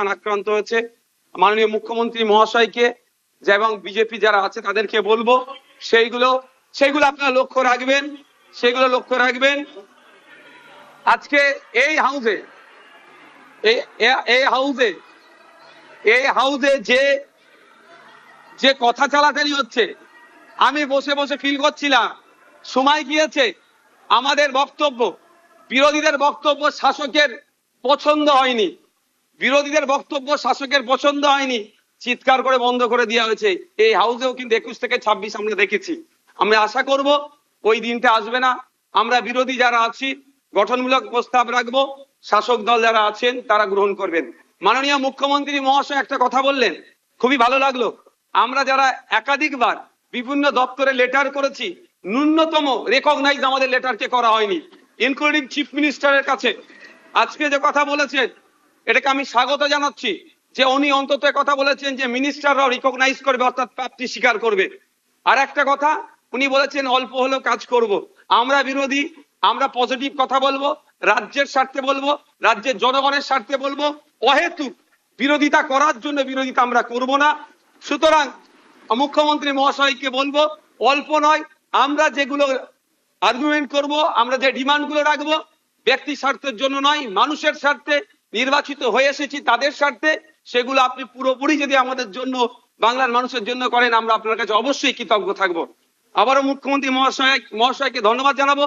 আক্রান্ত হয়েছে। মাননীয় মুখ্যমন্ত্রী মহাশয়কে যে এবং বিজেপি যারা আছে তাদেরকে বলবো সেইগুলো আপনারা লক্ষ্য রাখবেন। আজকে এই হাউসে যে কথা চালাচালি হচ্ছে, আমি বসে বসে ফিল করছিলাম সময় গিয়েছে আমাদের বক্তব্য, বিরোধীদের বক্তব্য শাসকের পছন্দ হয়নি, চিৎকার করে বন্ধ করে দেওয়া হয়েছে। এই হাউসেও কিন্তু 21 থেকে 26 আমরা দেখেছি। আমরা আশা করব ওই দিনটা আসবে না। আমরা বিরোধী যারা আছি গঠনমূলক প্রস্তাব রাখবো, শাসক দল যারা আছেন তারা গ্রহণ করবেন। মাননীয় মুখ্যমন্ত্রী মহাশয় একটা কথা বললেন, খুবই ভালো লাগলো। আমরা যারা একাধিকবার বিভিন্ন দপ্তরে লেটার করেছি, ন্যূনতম রেকগনাইজ আমাদের লেটারকে করা হয়নি, ইনক্লুডিং চিফ মিনিস্টারের কাছে। আজকে যে কথা বলেছেন এটাকে আমি স্বাগত জানাচ্ছি, যে উনি অন্তত কথা বলেছেন যে মিনিস্টাররাও রিকগনাইজ করবে, অর্থাৎ প্রাপ্তি স্বীকার করবে। আর একটা কথা উনি বলেছেন অল্প হলেও কাজ করব। আমরা বিরোধী, আমরা পজিটিভ কথা বলবো, রাজ্যের স্বার্থে বলবো, রাজ্যের জনগণের স্বার্থে বলবো। অহেতুক বিরোধিতা করার জন্য বিরোধিতা আমরা করব না। সুতরাং মুখ্যমন্ত্রী মহাশয়কে বলবো, অল্প নয়, আমরা যেগুলো আর্গুমেন্ট করব, আমরা যে ডিমান্ড গুলো রাখবো, ব্যক্তি স্বার্থের জন্য নয়, মানুষের স্বার্থে, নির্বাচিত হয়ে এসেছি তাদের স্বার্থে, সেগুলো আপনি পুরোপুরি যদি আমাদের জন্য, বাংলার মানুষের জন্য করেন, আমরা আপনার কাছে অবশ্যই কৃতজ্ঞ থাকবো। আবারও মুখ্যমন্ত্রী মহাশয়কে ধন্যবাদ জানাবো।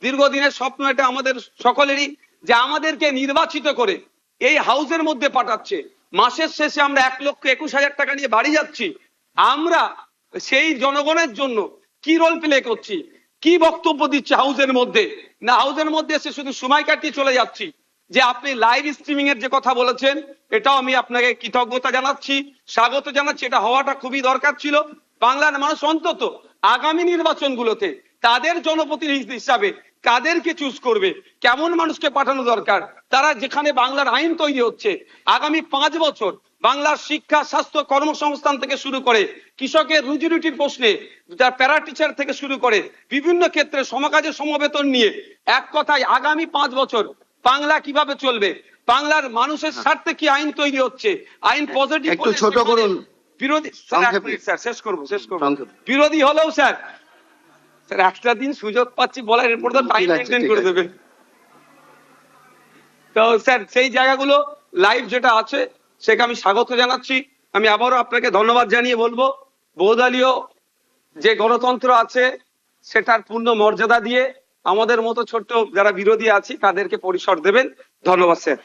দীর্ঘদিনের স্বপ্ন এটা আমাদের সকলেরই, যে আমাদেরকে নির্বাচিত করে এই হাউসের মধ্যে পাঠাচ্ছে। মাসের শেষে আমরা 1,21,000 টাকা নিয়ে বাড়ি যাচ্ছি। আমরা সেই জনগণের জন্য কি রোল প্লে করছি, কি বক্তব্য দিচ্ছে হাউসের মধ্যে, না হাউসের মধ্যে এসে শুধু সময় কাটিয়ে চলে যাচ্ছি। যে আপনি লাইভ স্ট্রিমিং এর যে কথা বলেছেন, এটাও আমি আপনাকে কৃতজ্ঞতা জানাচ্ছি, স্বাগত জানাচ্ছি। এটা হওয়াটা খুবই দরকার ছিল। বাংলার মানুষ অন্তত আগামী নির্বাচনগুলোতে তাদের জনপ্রতিনিধি হিসাবে কাদেরকে চুজ করবে, কেমন মানুষকে পাঠানো দরকার, তারা যেখানে বাংলার আইন তৈরি হচ্ছে আগামী 5 বছর বাংলার শিক্ষা, স্বাস্থ্য, কর্মসংস্থান থেকে শুরু করে কৃষকের রুজি রুটির প্রশ্নে, যার প্যারা টিচার থেকে শুরু করে বিভিন্ন ক্ষেত্রে সমকাজে সমবেতন নিয়ে, এক কথায় আগামী 5 বছর বাংলা কিভাবে চলবে, বাংলার মানুষের স্বার্থে কি আইন তৈরি হচ্ছে, আইন পজিটিভ, একটু ছোট করুন। বিরোধী স্যার শেষ করবো। বিরোধী হলেও স্যার একটা দিন সুযোগ পাচ্ছি বলার, এরপর তো টাইম মেনটেন করে দেবে। তো স্যার সেই জায়গাগুলো লাইভ যেটা আছে সেটা আমি স্বাগত জানাচ্ছি। আমি আবারও আপনাকে ধন্যবাদ জানিয়ে বলবো, বহুদলীয় যে গণতন্ত্র আছে সেটার পূর্ণ মর্যাদা দিয়ে আমাদের মতো ছোট্ট যারা বিরোধী আছি তাদেরকে পরিসর দেবেন। ধন্যবাদ স্যার।